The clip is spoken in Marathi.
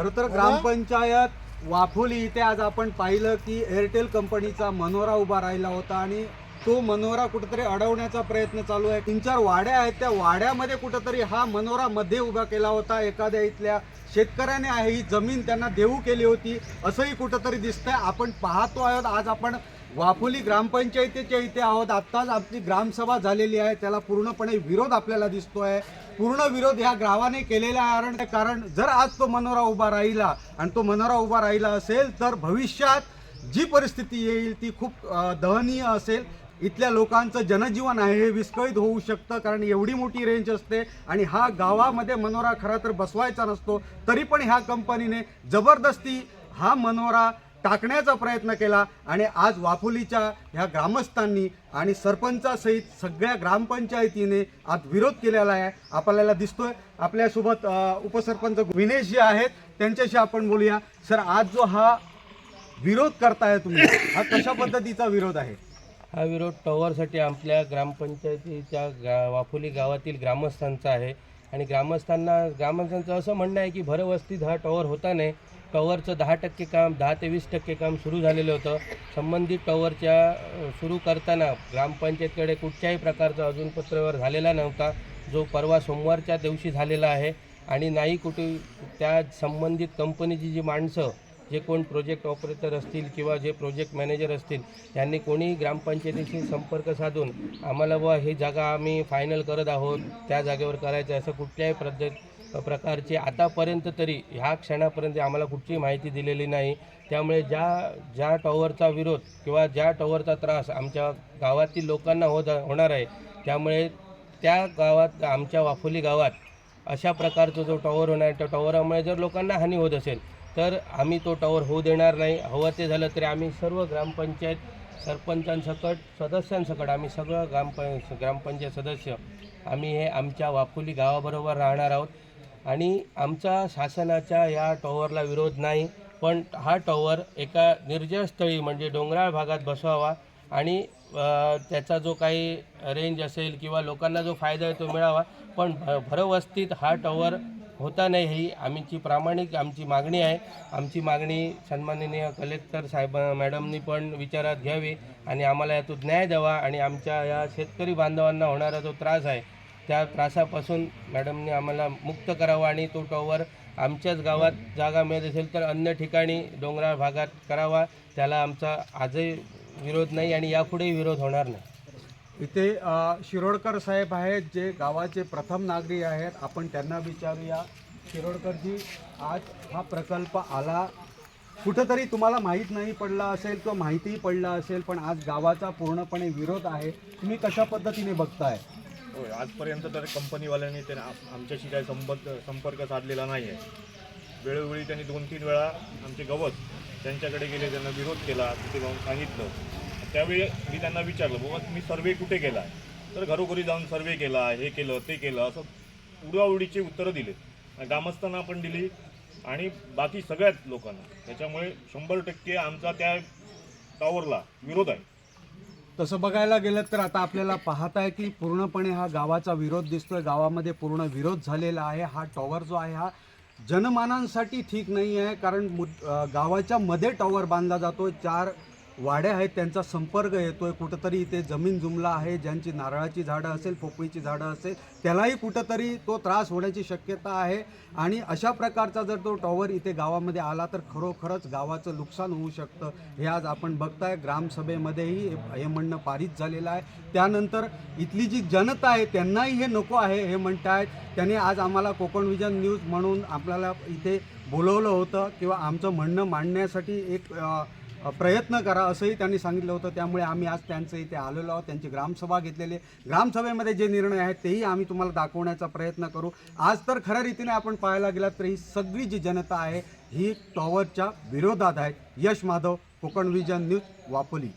खरं तर ग्रामपंचायत वाफोली इथे आज आपण पाहिलं की एअरटेल कंपनीचा मनोरा उभा राहिला होता आणि तो मनोरा कुठेतरी अडवण्याचा प्रयत्न चालू आहे. 3-4 वाड्या आहेत, त्या वाड्यामध्ये कुठेतरी हा मनोरा मध्ये उभा केला होता. एखाद्या इथल्या शेतकऱ्याने आहे ही जमीन त्यांना देऊ केली होती असंही कुठेतरी दिसतंय. आपण पाहतो आहोत, आज आपण वाफोली ग्रामपंचायतीच्या इथे आहोत. आत्ताच आपली ग्रामसभा झालेली आहे, त्याला पूर्णपणे विरोध आपल्याला दिसतोय. पूर्ण विरोध ह्या गावाने केलेला आहे. कारण जर आज तो मनोरा उभा राहिला आणि तो मनोरा उभा राहिला असेल तर भविष्यात जी परिस्थिती येईल ती खूप दयनीय असेल. इथल्या लोकांचं जनजीवन आहे हे विस्कळीत होऊ शकतं, कारण एवढी मोठी रेंज असते आणि हा गावामध्ये मनोरा खरा तर बसवायचा नसतो. तरी पण ह्या कंपनीने जबरदस्ती हा मनोरा टाकण्याचा प्रयत्न केला आणि आज वाफोलीच्या ह्या ग्रामस्थांनी आणि सरपंचासहित सगळ्या ग्रामपंचायतीने आज विरोध केलेला आहे आपल्याला दिसतोय. आपल्यासोबत उपसरपंच विनेश जे आहेत त्यांच्याशी आपण बोलूया. सर, आज जो हा विरोध करताय तुम्ही, हा कशा पद्धतीचा विरोध आहे? हा विरोध टॉवरसाठी आपल्या ग्रामपंचायतीच्या वाफोली गावातील ग्रामस्थांचा आहे. आणि ग्रामस्थांचं असं म्हणणं आहे की भरवस्तीत हा टॉवर होता नाही. टॉवरचं 10% काम 10 ते 20% काम सुरू झालेलं होतं. संबंधित टॉवरच्या सुरू करताना ग्रामपंचायतकडे कुठच्याही प्रकारचा अजून पत्रव्यवहार झालेला नव्हता, जो परवा सोमवारच्या दिवशी झालेला आहे. आणि नाही कुठे त्या संबंधित कंपनीची जी माणसं, जे कोण प्रोजेक्ट ऑपरेटर असतील किंवा जे प्रोजेक्ट मॅनेजर असतील, यांनी कोणी ग्रामपंचायतीशी संपर्क साधून आम्हाला ही जागा आम्ही फायनल करत आहोत, त्या जागेवर करायचं असं कुठल्याही प्रकारची आतापर्यंत तरी ह्या क्षणापर्यंत आम्हाला कुठलीही माहिती दिलेली नाही. त्यामुळे ज्या टॉवरचा विरोध किंवा ज्या टॉवरचा त्रास आमच्या गावातील लोकांना होणार आहे, त्यामुळे त्या गावात, आमच्या वाफोली गावात अशा प्रकारचा जो टॉवर होणार, त्या टॉवरामुळे जर लोकांना हानी होत असेल तर आम्ही तो टॉवर होऊ देणार नाही. हवं ते झालं तरी आम्ही सर्व ग्रामपंचायत सरपंचांसकट, सदस्यांसकट आम्ही सगळं ग्रामपंचायत सदस्य आम्ही हे आमच्या वाफोली गावाबरोबर राहणार आहोत. आणि आमचा शासनाच्या या टॉवरला विरोध नाही, पण हा टॉवर एका निर्जन स्थळी म्हणजे डोंगराळ भागात बसवावा आणि त्याचा जो काही रेंज असेल किंवा लोकांना जो फायदा आहे तो मिळावा. पण भरवस्तीत हा टॉवर होता नाही ही आमची प्रामाणिक मागणी आहे. आमची मागणी सन्माननीय कलेक्टर साहेब मॅडमनी पण विचारात घ्यावी आणि आम्हाला यातून न्याय द्यावा. आणि आमच्या या शेतकरी बांधवांना होणारा जो त्रास आहे त्या त्रासापासून मॅडमने आम्हाला मुक्त करावं आणि तो टॉवर आमच्याच गावात जागा मिळत असेल तर अन्य ठिकाणी डोंगराळ भागात करावा. त्याला आमचा आजही विरोध नाही आणि यापुढेही विरोध होणार नाही. इथे शिरोडकर साहेब आहेत, जे गावाचे प्रथम नागरिक आहेत. आपण त्यांना विचारूया. शिरोडकरजी, आज हा प्रकल्प आला, कुठंतरी तुम्हाला माहीत नाही पडला असेल किंवा माहितीही पडला असेल, पण आज गावाचा पूर्णपणे विरोध आहे. तुम्ही कशा पद्धतीने बघताय? होय, आजपर्यंत तर कंपनीवाल्यांनी आमच्याशी काही संपर्क साधलेला नाही आहे. वेळोवेळी त्यांनी 2-3 वेळा आमचे गवत त्यांच्याकडे गेले, त्यांना विरोध केला, तिथे जाऊन सांगितलं. त्यावेळी मी त्यांना विचारलं, बाबा तुम्ही सर्वे कुठे केला आहे? तर घरोघरी जाऊन सर्वे केला, हे केलं ते केलं, असं उडवाउडीची उत्तरं दिले. ग्रामस्थांना पण दिली आणि बाकी सगळ्याच लोकांना. त्याच्यामुळे 100% आमचा त्या टॉवरला विरोध आहे. तसं बघायला गेलं तर आता आपल्याला पाहताय की पूर्णपणे हा गावाचा विरोध दिसतोय. गावामध्ये पूर्ण विरोध झालेला आहे. हा टॉवर जो आहे हा जनमानांसाठी ठीक नाही आहे, कारण गावाच्या मध्ये टॉवर बांधला जातो. 4 वाड्या आहेत, त्यांचा संपर्क येतोय. कुठंतरी इथे जमीन जुमला आहे, ज्यांची नारळाची झाडं असेल, पोपळीची झाडं असेल, त्यालाही कुठंतरी तो त्रास होण्याची शक्यता आहे. आणि अशा प्रकारचा जर तो टॉवर इथे गावामध्ये आला तर खरोखरच गावाचं नुकसान होऊ शकतं. हे आज आपण बघताय. ग्रामसभेमध्येही हे म्हणणं पारित झालेलं आहे. त्यानंतर इथली जी जनता आहे त्यांनाही हे नको आहे हे म्हणतायत. त्याने आज आम्हाला कोकण विजन न्यूज म्हणून आपल्याला इथे बोलवलं होतं किंवा आमचं म्हणणं मांडण्यासाठी एक प्रयत्न करा असंही त्यांनी सांगितलं होतं. त्यामुळे आम्ही आज त्यांचं इथे आलेलो आहोत. त्यांची ग्रामसभा घेतलेली आहे. ग्रामसभेमध्ये जे निर्णय आहेत तेही आम्ही तुम्हाला दाखवण्याचा प्रयत्न करू. आज तर खऱ्या रीतीने आपण पाहायला गेलात तर ही सगळी जी जनता आहे ही टॉवरच्या विरोधात आहे. यश माधव, कोकण विजन न्यूज, वाफोली.